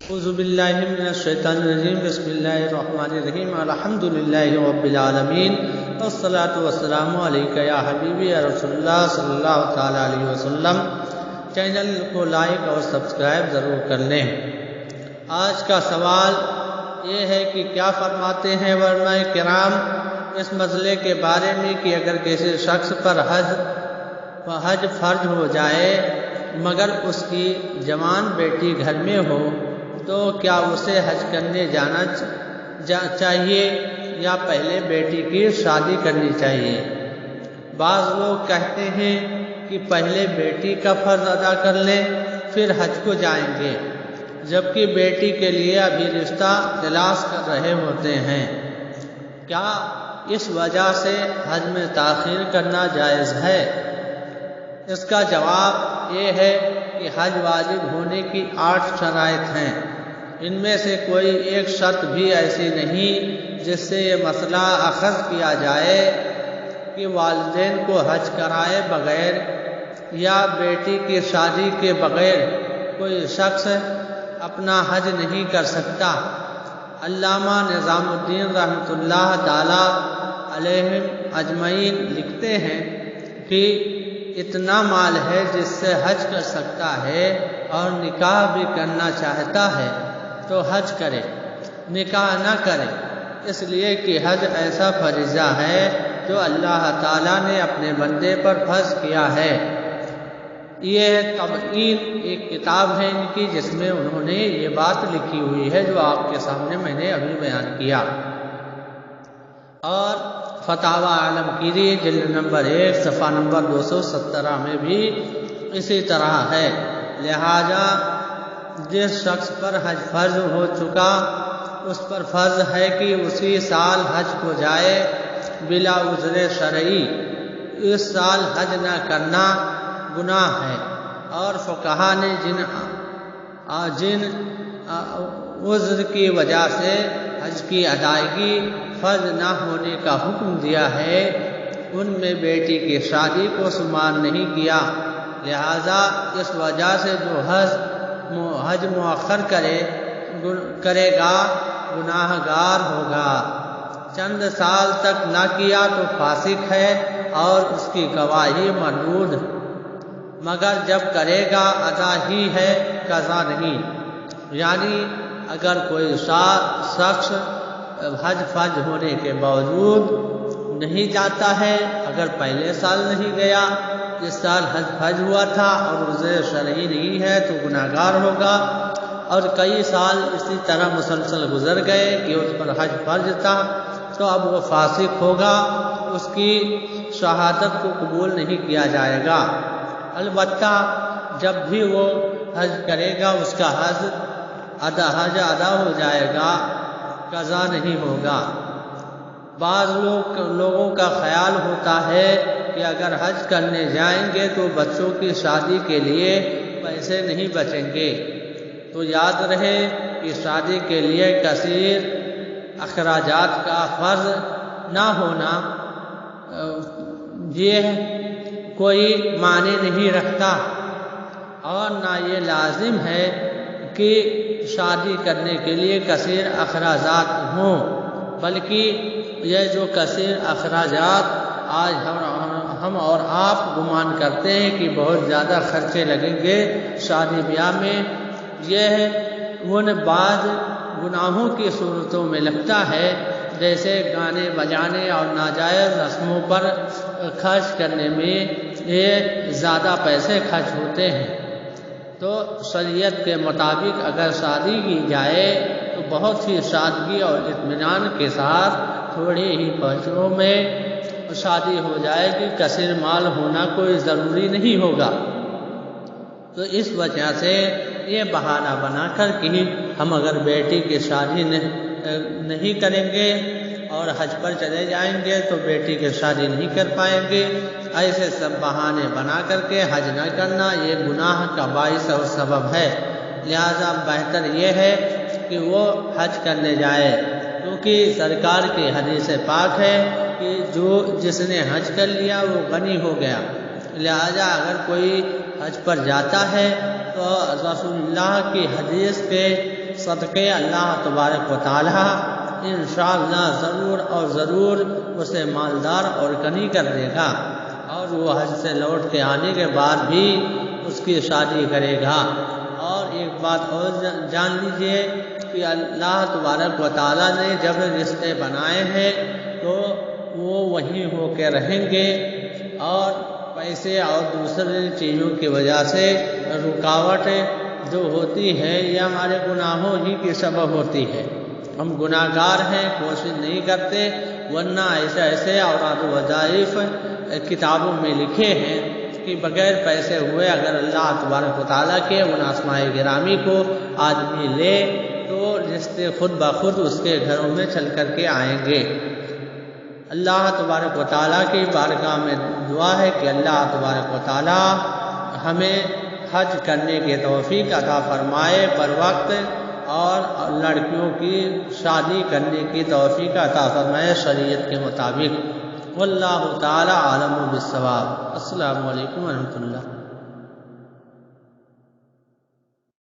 اعوذ باللہ من الشیطان الرجیم بسم اللہ الرحمن الرحیم الحمدللہ رب العالمین والصلاة والسلام علیکہ یا حبیبی یا رسول اللہ صلی اللہ تعالی علیہ وسلم۔ چینل کو لائک اور سبسکرائب ضرور کر لیں۔ آج کا سوال یہ ہے کہ کیا فرماتے ہیں علماء کرام اس مسئلے کے بارے میں کہ اگر کسی شخص پر حج فرض ہو جائے مگر اس کی جوان بیٹی گھر میں ہو تو کیا اسے حج کرنے جانا چاہیے یا پہلے بیٹی کی شادی کرنی چاہیے؟ بعض لوگ کہتے ہیں کہ پہلے بیٹی کا فرض ادا کر لیں پھر حج کو جائیں گے، جبکہ بیٹی کے لیے ابھی رشتہ تلاش کر رہے ہوتے ہیں۔ کیا اس وجہ سے حج میں تاخیر کرنا جائز ہے؟ اس کا جواب یہ ہے کہ حج واجب ہونے کی 8 شرائط ہیں۔ ان میں سے کوئی ایک شرط بھی ایسی نہیں جس سے یہ مسئلہ اخذ کیا جائے کہ والدین کو حج کرائے بغیر یا بیٹی کی شادی کے بغیر کوئی شخص اپنا حج نہیں کر سکتا۔ علامہ نظام الدین رحمۃ اللہ تعالی علیہم اجمعین لکھتے ہیں کہ اتنا مال ہے جس سے حج کر سکتا ہے اور نکاح بھی کرنا چاہتا ہے تو حج کرے، نکاح نہ کرے، اس لیے کہ حج ایسا فریضہ ہے جو اللہ تعالیٰ نے اپنے بندے پر فرض کیا ہے۔ یہ تبعین ایک کتاب ہے ان کی جس میں انہوں نے یہ بات لکھی ہوئی ہے جو آپ کے سامنے میں نے ابھی بیان کیا۔ اور فتاوی عالمگیری جلد نمبر 1 صفحہ نمبر 217 میں بھی اسی طرح ہے۔ لہذا جس شخص پر حج فرض ہو چکا اس پر فرض ہے کہ اسی سال حج کو جائے بلا عذر شرعی۔ اس سال حج نہ کرنا گناہ ہے، اور فقہا نے جن عذر کی وجہ سے حج کی ادائیگی فرض نہ ہونے کا حکم دیا ہے ان میں بیٹی کی شادی کو شمار نہیں کیا۔ لہذا اس وجہ سے جو حج مؤخر کرے گا گناہ گار ہوگا۔ چند سال تک نہ کیا تو فاسق ہے اور اس کی گواہی مردود، مگر جب کرے گا ادا ہی ہے قضا نہیں۔ یعنی اگر کوئی شخص حج فرض ہونے کے باوجود نہیں جاتا ہے، اگر پہلے سال نہیں گیا، جس سال حج فرض ہوا تھا اور عذر شرعی نہیں ہے تو گناہ گار ہوگا، اور کئی سال اسی طرح مسلسل گزر گئے کہ اس پر حج فرض تھا تو اب وہ فاسق ہوگا، اس کی شہادت کو قبول نہیں کیا جائے گا۔ البتہ جب بھی وہ حج کرے گا اس کا حج ادا ہو جائے گا، قضا نہیں ہوگا۔ بعض لوگوں کا خیال ہوتا ہے کہ اگر حج کرنے جائیں گے تو بچوں کی شادی کے لیے پیسے نہیں بچیں گے، تو یاد رہے کہ شادی کے لیے کثیر اخراجات کا فرض نہ ہونا یہ کوئی معنی نہیں رکھتا، اور نہ یہ لازم ہے کہ شادی کرنے کے لیے کثیر اخراجات ہوں، بلکہ یہ جو کثیر اخراجات آج ہم اور آپ گمان کرتے ہیں کہ بہت زیادہ خرچے لگیں گے شادی بیاہ میں، یہ ان بعض گناہوں کی صورتوں میں لگتا ہے جیسے گانے بجانے اور ناجائز رسموں پر خرچ کرنے میں یہ زیادہ پیسے خرچ ہوتے ہیں۔ تو شریعت کے مطابق اگر شادی کی جائے تو بہت ہی سادگی اور اطمینان کے ساتھ تھوڑے ہی پیسوں میں شادی ہو جائے گی، کثیر مال ہونا کوئی ضروری نہیں ہوگا۔ تو اس وجہ سے یہ بہانہ بنا کر کہ ہم اگر بیٹی کی شادی نہیں کریں گے اور حج پر چلے جائیں گے تو بیٹی کی شادی نہیں کر پائیں گے، ایسے سب بہانے بنا کر کے حج نہ کرنا یہ گناہ کا باعث اور سبب ہے۔ لہذا بہتر یہ ہے کہ وہ حج کرنے جائے، کیونکہ سرکار کی حدیث پاک ہے کہ جس نے حج کر لیا وہ غنی ہو گیا۔ لہذا اگر کوئی حج پر جاتا ہے تو رسول اللہ کی حدیث کے صدقے اللہ تبارک و تعالی انشاءاللہ ضرور اور ضرور اسے مالدار اور غنی کر دے گا، اور وہ حج سے لوٹ کے آنے کے بعد بھی اس کی شادی کرے گا۔ اور ایک بات اور جان لیجئے کہ اللہ تبارک و تعالیٰ نے جب رشتے بنائے ہیں تو وہ وہیں ہو کے رہیں گے، اور پیسے اور دوسرے چیزوں کی وجہ سے رکاوٹ جو ہوتی ہے یہ ہمارے گناہوں ہی کی سبب ہوتی ہے۔ ہم گناہ گار ہیں، کوشش نہیں کرتے، ورنہ ایسے اوراد و وظائف کتابوں میں لکھے ہیں کہ بغیر پیسے ہوئے اگر اللہ تبارک و تعالیٰ کے ان اسماء گرامی کو آدمی لے تو رشتے خود بخود اس کے گھروں میں چل کر کے آئیں گے۔ اللہ تبارک و تعالیٰ کی بارگاہ میں دعا ہے کہ اللہ تبارک و تعالیٰ ہمیں حج کرنے کی توفیق عطا فرمائے بر وقت، اور لڑکیوں کی شادی کرنے کی توفیق عطا فرمائے شریعت کے مطابق۔ واللہ تعالی عالم بالصواب۔ السلام علیکم ورحمۃ اللہ۔